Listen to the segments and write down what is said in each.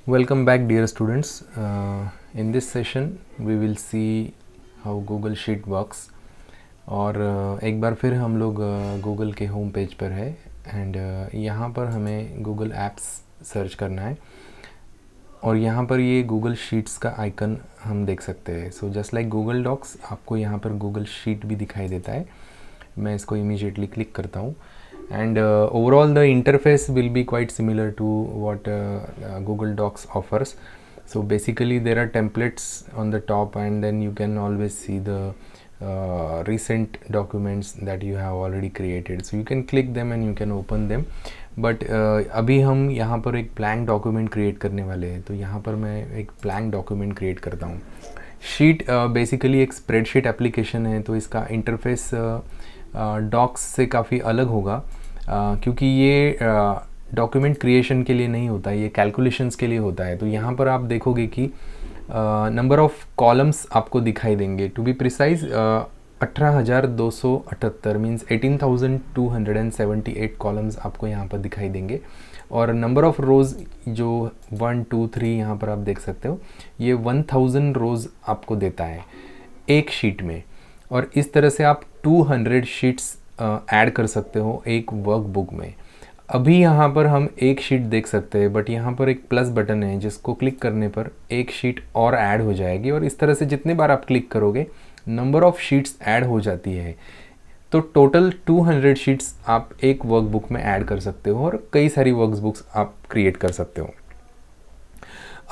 Welcome back, dear students. In this session we will see how Google Sheet works. और एक बार फिर हम लोग गूगल के होम पेज पर है एंड यहाँ पर हमें गूगल एप्स सर्च करना है और यहाँ पर ये गूगल शीट्स का आइकन हम देख सकते हैं. So just like Google docs आपको यहाँ पर गूगल शीट भी दिखाई देता है. मैं इसको इमीडिएटली क्लिक करता हूँ and overall the interface will be quite similar to what Google Docs offers. So basically there are templates on the top and then you can always see the recent documents that you have already created, so you can click them and you can open them. But अभी हम यहाँ पर एक blank document create करने वाले हैं, तो यहाँ पर मैं एक blank document create करता हूँ. शीट बेसिकली एक स्प्रेडशीट एप्लीकेशन है, तो इसका इंटरफेस डॉक्स से काफ़ी अलग होगा क्योंकि ये डॉक्यूमेंट क्रिएशन के लिए नहीं होता है, ये कैलकुलेशंस के लिए होता है. तो यहाँ पर आप देखोगे कि नंबर ऑफ़ कॉलम्स आपको दिखाई देंगे. To be precise 18,278 means 18,278 columns आपको यहाँ पर दिखाई देंगे. और नंबर ऑफ़ रोज़ जो 1 2 3 यहाँ पर आप देख सकते हो, ये 1000 रोज़ आपको देता है एक शीट में. और इस तरह से आप 200 शीट्स ऐड कर सकते हो एक वर्कबुक में. अभी यहाँ पर हम एक शीट देख सकते हैं, बट यहाँ पर एक प्लस बटन है जिसको क्लिक करने पर एक शीट और ऐड हो जाएगी. और इस तरह से जितने बार आप क्लिक करोगे नंबर ऑफ़ शीट्स ऐड हो जाती है. तो टोटल 200 शीट्स आप एक वर्कबुक में ऐड कर सकते हो और कई सारी वर्कबुक्स आप क्रिएट कर सकते हो.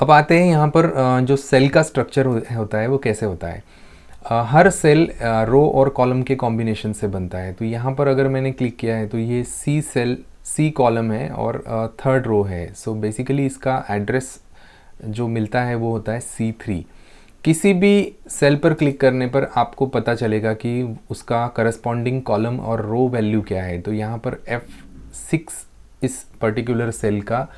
अब आते हैं यहाँ पर जो सेल का स्ट्रक्चर होता है वो कैसे होता है. हर सेल रो और कॉलम के कॉम्बिनेशन से बनता है. तो यहाँ पर अगर मैंने क्लिक किया है तो ये सी सेल सी कॉलम है और थर्ड रो है. सो बेसिकली इसका एड्रेस जो मिलता है वो होता है C3. किसी भी सेल पर क्लिक करने पर आपको पता चलेगा कि उसका करस्पॉन्डिंग कॉलम और रो वैल्यू क्या है. तो यहाँ पर F6 इस पर्टिकुलर सेल का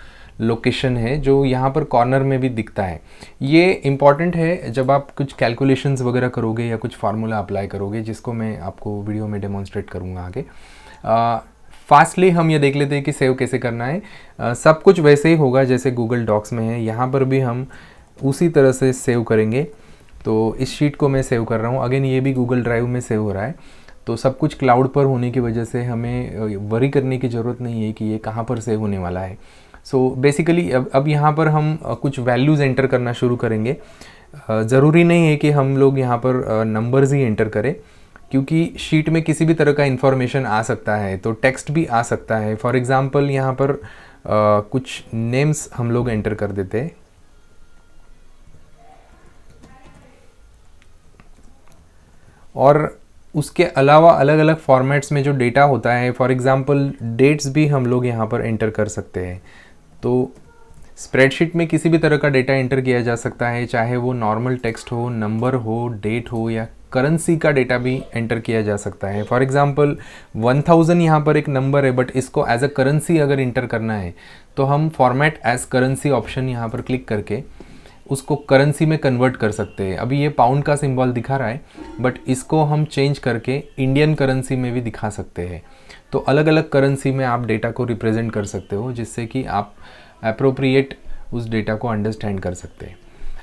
लोकेशन है जो यहाँ पर कॉर्नर में भी दिखता है. ये इम्पॉर्टेंट है जब आप कुछ कैलकुलेशंस वगैरह करोगे या कुछ फार्मूला अप्लाई करोगे, जिसको मैं आपको वीडियो में डेमोन्स्ट्रेट करूँगा आगे. फास्टली हम ये देख लेते हैं कि सेव कैसे करना है. सब कुछ वैसे ही होगा जैसे गूगल डॉक्स में है. यहाँ पर भी हम उसी तरह से सेव करेंगे. तो इस शीट को मैं सेव कर रहा हूँ. अगेन ये भी गूगल ड्राइव में सेव हो रहा है. तो सब कुछ क्लाउड पर होने की वजह से हमें वरी करने की ज़रूरत नहीं है कि ये कहाँ पर सेव होने वाला है. सो बेसिकली अब यहाँ पर हम कुछ वैल्यूज़ एंटर करना शुरू करेंगे. ज़रूरी नहीं है कि हम लोग यहाँ पर नंबर्स ही एंटर करें, क्योंकि शीट में किसी भी तरह का इन्फॉर्मेशन आ सकता है. तो टेक्स्ट भी आ सकता है. फॉर एग्ज़ाम्पल यहाँ पर कुछ नेम्स हम लोग एंटर कर देते हैं. और उसके अलावा अलग अलग फॉर्मेट्स में जो डेटा होता है, फॉर एग्ज़ाम्पल डेट्स भी हम लोग यहाँ पर एंटर कर सकते हैं. तो स्प्रेडशीट में किसी भी तरह का डेटा एंटर किया जा सकता है, चाहे वो नॉर्मल टेक्स्ट हो, नंबर हो, डेट हो, या करेंसी का डेटा भी एंटर किया जा सकता है. फॉर एग्ज़ाम्पल 1000 यहाँ पर एक नंबर है, बट इसको एज अ करेंसी अगर एंटर करना है तो हम फॉर्मेट एज करेंसी ऑप्शन यहाँ पर क्लिक करके उसको करेंसी में कन्वर्ट कर सकते हैं. अभी ये पाउंड का सिंबल दिखा रहा है, बट इसको हम चेंज करके इंडियन करेंसी में भी दिखा सकते हैं. तो अलग अलग करेंसी में आप डेटा को रिप्रेजेंट कर सकते हो, जिससे कि आप अप्रोप्रिएट उस डेटा को अंडरस्टैंड कर सकते हैं.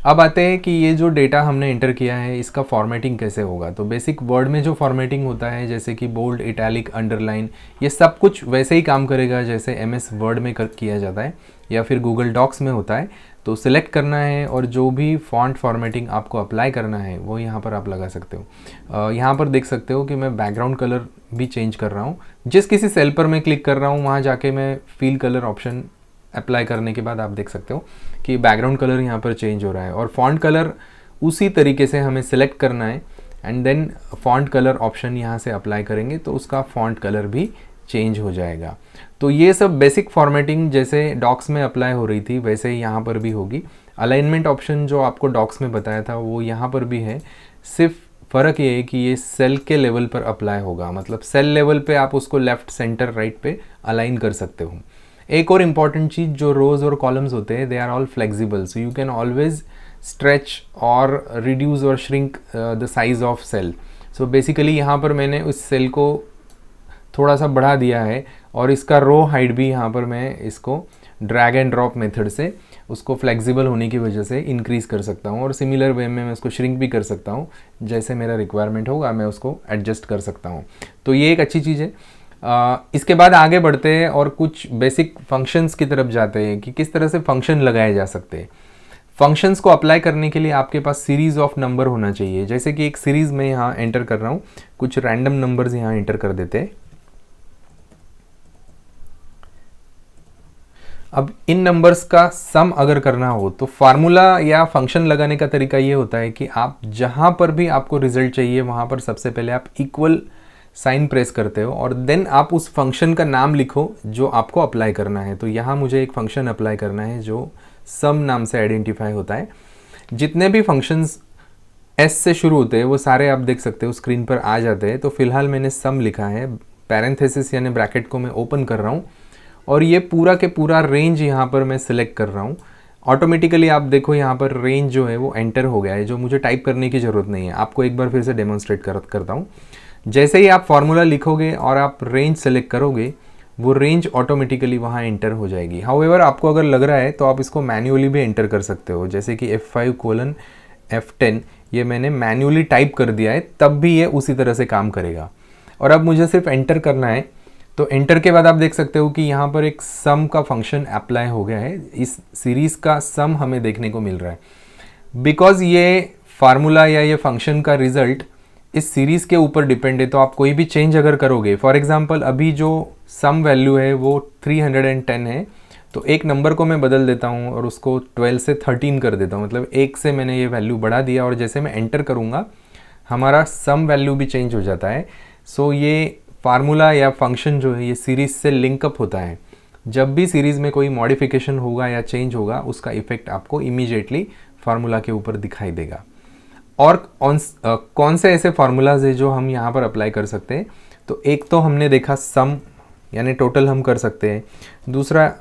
अब आते हैं कि ये जो डेटा हमने एंटर किया है इसका फॉर्मेटिंग कैसे होगा. तो बेसिक वर्ड में जो फॉर्मेटिंग होता है, जैसे कि बोल्ड, इटैलिक, अंडरलाइन, ये सब कुछ वैसे ही काम करेगा जैसे MS वर्ड में किया जाता है या फिर गूगल डॉक्स में होता है. तो सिलेक्ट करना है और जो भी फॉन्ट फॉर्मेटिंग आपको अप्लाई करना है वो यहाँ पर आप लगा सकते हो. यहाँ पर देख सकते हो कि मैं बैकग्राउंड कलर भी चेंज कर रहा हूँ. जिस किसी सेल पर मैं क्लिक कर रहा हूँ वहाँ जाके मैं फील कलर ऑप्शन अप्लाई करने के बाद आप देख सकते हो कि बैकग्राउंड कलर यहाँ पर चेंज हो रहा है. और फॉन्ट कलर उसी तरीके से हमें सिलेक्ट करना है and then font colour option यहाँ से अप्लाई करेंगे तो उसका फॉन्ट कलर भी चेंज हो जाएगा. तो ये सब बेसिक फॉर्मेटिंग जैसे डॉक्स में अप्लाई हो रही थी वैसे ही यहाँ पर भी होगी. अलाइनमेंट ऑप्शन जो आपको डॉक्स में बताया था वो यहाँ पर भी है. सिर्फ फ़र्क ये है कि ये सेल के लेवल पर अप्लाई होगा, मतलब सेल लेवल पे आप उसको लेफ़्ट, सेंटर, राइट पे अलाइन कर सकते हो. एक और इम्पॉर्टेंट चीज़, जो रोज़ और कॉलम्स होते हैं they are all flexible, so you can always stretch और रिड्यूस और shrink the size of cell. So basically यहाँ पर मैंने उस सेल को थोड़ा सा बढ़ा दिया है और इसका रो हाइट भी यहाँ पर मैं इसको ड्रैग एंड ड्रॉप मेथड से उसको फ्लेक्सिबल होने की वजह से इंक्रीज़ कर सकता हूँ, और सिमिलर वे में मैं उसको श्रिंक भी कर सकता हूँ, जैसे मेरा रिक्वायरमेंट होगा मैं उसको एडजस्ट कर सकता हूँ। तो ये एक अच्छी चीज़ है। इसके बाद आगे बढ़ते हैं और कुछ बेसिक फंक्शंस की तरफ जाते हैं कि किस तरह से फंक्शन लगाए जा सकते हैं। फंक्शंस को अप्लाई करने के लिए आपके पास सीरीज़ ऑफ नंबर होना चाहिए। जैसे कि एक सीरीज़ में यहाँ एंटर कर रहा हूँ, कुछ रैंडम नंबर्स यहाँ एंटर कर देते हैं। अब इन नंबर्स का सम अगर करना हो तो फार्मूला या फंक्शन लगाने का तरीका ये होता है कि आप जहाँ पर भी आपको रिजल्ट चाहिए वहाँ पर सबसे पहले आप इक्वल साइन प्रेस करते हो और देन आप उस फंक्शन का नाम लिखो जो आपको अप्लाई करना है। तो यहाँ मुझे एक फंक्शन अप्लाई करना है जो सम नाम से आइडेंटिफाई होता है। जितने भी फंक्शंस एस से शुरू होते हैं वो सारे आप देख सकते हो स्क्रीन पर आ जाते हैं। तो फिलहाल मैंने सम लिखा है, पैरेंथेसिस यानी ब्रैकेट को मैं ओपन कर रहा हूँ और ये पूरा के पूरा रेंज यहाँ पर मैं सिलेक्ट कर रहा हूँ। ऑटोमेटिकली आप देखो यहाँ पर रेंज जो है वो एंटर हो गया है, जो मुझे टाइप करने की ज़रूरत नहीं है। आपको एक बार फिर से डेमोन्स्ट्रेट करता हूँ। जैसे ही आप फार्मूला लिखोगे और आप रेंज सेलेक्ट करोगे वो रेंज ऑटोमेटिकली वहाँ एंटर हो जाएगी। हाउएवर आपको अगर लग रहा है तो आप इसको मैन्युअली भी एंटर कर सकते हो, जैसे कि F5:F10 ये मैंने मैन्युअली टाइप कर दिया है, तब भी ये उसी तरह से काम करेगा। और अब मुझे सिर्फ एंटर करना है। तो एंटर के बाद आप देख सकते हो कि यहाँ पर एक सम का फंक्शन अप्लाई हो गया है। इस सीरीज़ का सम हमें देखने को मिल रहा है बिकॉज ये फार्मूला या ये फंक्शन का रिजल्ट इस सीरीज़ के ऊपर डिपेंड है। तो आप कोई भी चेंज अगर करोगे, फॉर एग्जांपल अभी जो सम वैल्यू है वो 310 है, तो एक नंबर को मैं बदल देता हूँ और उसको 12 से 13 कर देता हूँ, मतलब एक से मैंने ये वैल्यू बढ़ा दिया और जैसे मैं एंटर करूँगा हमारा सम वैल्यू भी चेंज हो जाता है। सो ये फार्मूला या फंक्शन जो है ये सीरीज़ से लिंकअप होता है। जब भी सीरीज़ में कोई मॉडिफिकेशन होगा या चेंज होगा उसका इफेक्ट आपको इमीडिएटली फार्मूला के ऊपर दिखाई देगा। और कौन से ऐसे फार्मूलाज है जो हम यहाँ पर अप्लाई कर सकते हैं? तो एक तो हमने देखा सम यानी टोटल हम कर सकते हैं। दूसरा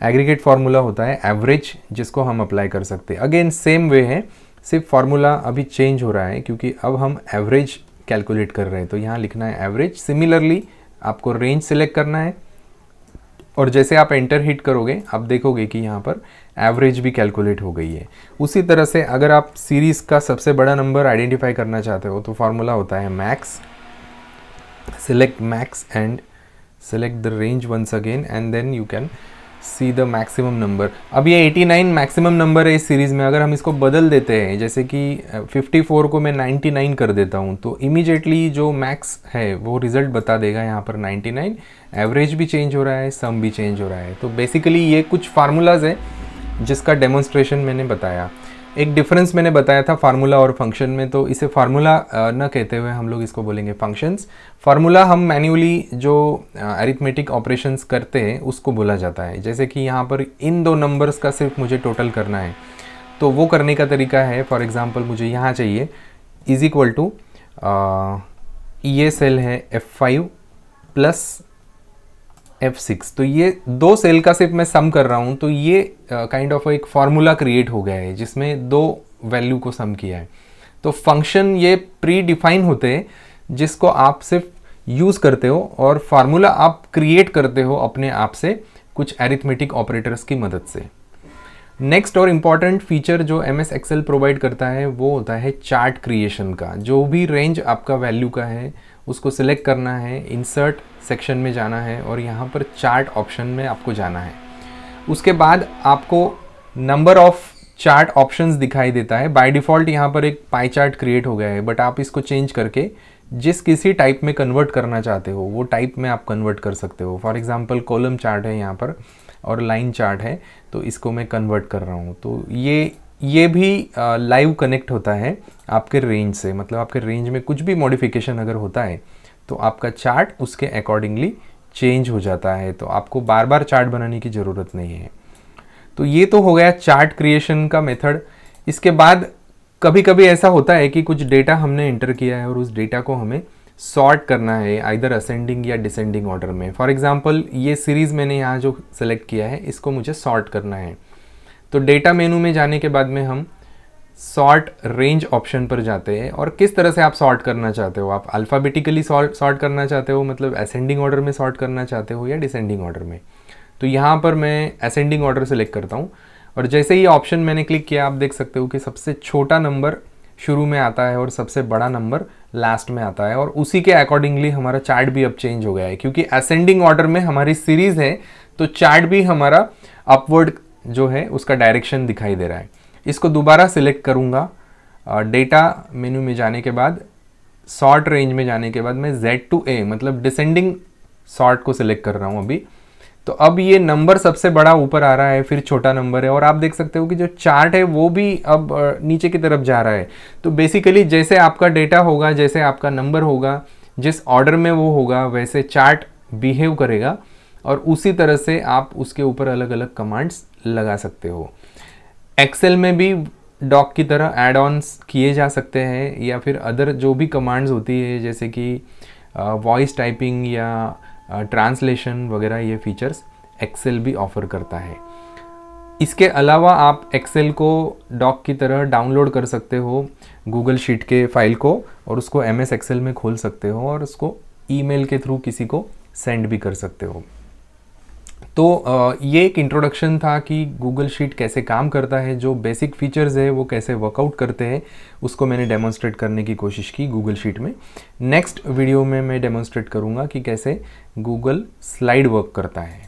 एग्रीगेट फार्मूला होता है एवरेज, जिसको हम अप्लाई कर सकते हैं। अगेन सेम वे है, सिर्फ फार्मूला अभी चेंज हो रहा है क्योंकि अब हम एवरेज कैलकुलेट कर रहे हैं। तो यहाँ लिखना है एवरेज। सिमिलरली आपको रेंज सिलेक्ट करना है और जैसे आप एंटर हिट करोगे आप देखोगे कि यहाँ पर एवरेज भी कैलकुलेट हो गई है। उसी तरह से अगर आप सीरीज़ का सबसे बड़ा नंबर आइडेंटिफाई करना चाहते हो तो फार्मूला होता है max, select max and select the range once again and then you can see the maximum number. अब ये 89 मैक्सिमम नंबर है इस सीरीज़ में। अगर हम इसको बदल देते हैं, जैसे कि 54 को मैं 99 कर देता हूँ, तो इमीडिएटली जो मैक्स है वो रिज़ल्ट बता देगा यहाँ पर 99। एवरेज भी चेंज हो रहा है, सम भी चेंज हो रहा है। तो बेसिकली ये कुछ फार्मूलाज है जिसका डेमोन्स्ट्रेशन मैंने बताया। एक डिफरेंस मैंने बताया था फार्मूला और फंक्शन में, तो इसे फार्मूला न कहते हुए हम लोग इसको बोलेंगे फंक्शंस। फार्मूला हम मैन्युअली जो अरिथमेटिक ऑपरेशंस करते हैं उसको बोला जाता है। जैसे कि यहाँ पर इन दो नंबर्स का सिर्फ मुझे टोटल करना है, तो वो करने का तरीका है, फॉर एग्जांपल मुझे यहाँ चाहिए इज इक्वल टू ये सेल है F5 प्लस F6, तो ये दो सेल का सिर्फ मैं सम कर रहा हूँ। तो ये काइंड ऑफ एक फार्मूला क्रिएट हो गया है जिसमें दो वैल्यू को सम किया है। तो फंक्शन ये प्री डिफाइन होते हैं जिसको आप सिर्फ यूज़ करते हो और फार्मूला आप क्रिएट करते हो अपने आप से कुछ अरिथमेटिक ऑपरेटर्स की मदद से। नेक्स्ट और इम्पॉर्टेंट फीचर जो MS Excel प्रोवाइड करता है वो होता है चार्ट क्रिएशन का। जो भी रेंज आपका वैल्यू का है उसको सिलेक्ट करना है, इंसर्ट सेक्शन में जाना है और यहाँ पर चार्ट ऑप्शन में आपको जाना है। उसके बाद आपको नंबर ऑफ चार्ट ऑप्शंस दिखाई देता है। बाय डिफ़ॉल्ट यहाँ पर एक पाई चार्ट क्रिएट हो गया है, बट आप इसको चेंज करके जिस किसी टाइप में कन्वर्ट करना चाहते हो वो टाइप में आप कन्वर्ट कर सकते हो। फॉर एग्जांपल कॉलम चार्ट है यहाँ पर और लाइन चार्ट है, तो इसको मैं कन्वर्ट कर रहा हूँ। तो ये भी लाइव कनेक्ट होता है आपके रेंज से, मतलब आपके रेंज में कुछ भी मॉडिफिकेशन अगर होता है तो आपका चार्ट उसके अकॉर्डिंगली चेंज हो जाता है। तो आपको बार बार चार्ट बनाने की ज़रूरत नहीं है। तो ये तो हो गया चार्ट क्रिएशन का मेथड। इसके बाद कभी कभी ऐसा होता है कि कुछ डेटा हमने इंटर किया है और उस डेटा को हमें सॉर्ट करना है आइदर असेंडिंग या डिसेंडिंग ऑर्डर में। फॉर एग्जांपल ये सीरीज़ मैंने यहाँ जो सेलेक्ट किया है इसको मुझे सॉर्ट करना है। तो डेटा मेनू में जाने के बाद में हम सॉर्ट रेंज ऑप्शन पर जाते हैं और किस तरह से आप सॉर्ट करना चाहते हो। आप अल्फ़ाबेटिकली सॉर्ट करना चाहते हो, मतलब असेंडिंग ऑर्डर में सॉर्ट करना चाहते हो या डिसेंडिंग ऑर्डर में। तो यहाँ पर मैं असेंडिंग ऑर्डर सेलेक्ट करता हूँ और जैसे ही ऑप्शन मैंने क्लिक किया आप देख सकते हो कि सबसे छोटा नंबर शुरू में आता है और सबसे बड़ा नंबर लास्ट में आता है और उसी के अकॉर्डिंगली हमारा चार्ट भी अब चेंज हो गया है, क्योंकि असेंडिंग ऑर्डर में हमारी सीरीज़ है तो चार्ट भी हमारा अपवर्ड जो है उसका डायरेक्शन दिखाई दे रहा है। इसको दोबारा सिलेक्ट करूँगा, डेटा मेन्यू में जाने के बाद सॉर्ट रेंज में जाने के बाद मैं Z to A मतलब डिसेंडिंग सॉर्ट को सिलेक्ट कर रहा हूँ अभी। तो अब ये नंबर सबसे बड़ा ऊपर आ रहा है, फिर छोटा नंबर है और आप देख सकते हो कि जो चार्ट है वो भी अब नीचे की तरफ जा रहा है। तो बेसिकली जैसे आपका डेटा होगा, जैसे आपका नंबर होगा, जिस ऑर्डर में वो होगा वैसे चार्ट बिहेव करेगा और उसी तरह से आप उसके ऊपर अलग अलग कमांड्स लगा सकते हो। एक्सेल में भी डॉक की तरह एड ऑन्स किए जा सकते हैं या फिर अदर जो भी कमांड्स होती है जैसे कि वॉइस टाइपिंग या ट्रांसलेशन वगैरह, ये फीचर्स एक्सेल भी ऑफ़र करता है। इसके अलावा आप एक्सेल को डॉक की तरह डाउनलोड कर सकते हो गूगल शीट के फाइल को और उसको MS एक्सेल में खोल सकते हो और उसको ईमेल के थ्रू किसी को सेंड भी कर सकते हो। तो ये एक इंट्रोडक्शन था कि गूगल शीट कैसे काम करता है, जो बेसिक फीचर्स है वो कैसे वर्कआउट करते हैं, उसको मैंने डेमोन्स्ट्रेट करने की कोशिश की गूगल शीट में। नेक्स्ट वीडियो में मैं डेमोन्स्ट्रेट करूँगा कि कैसे गूगल स्लाइड वर्क करता है।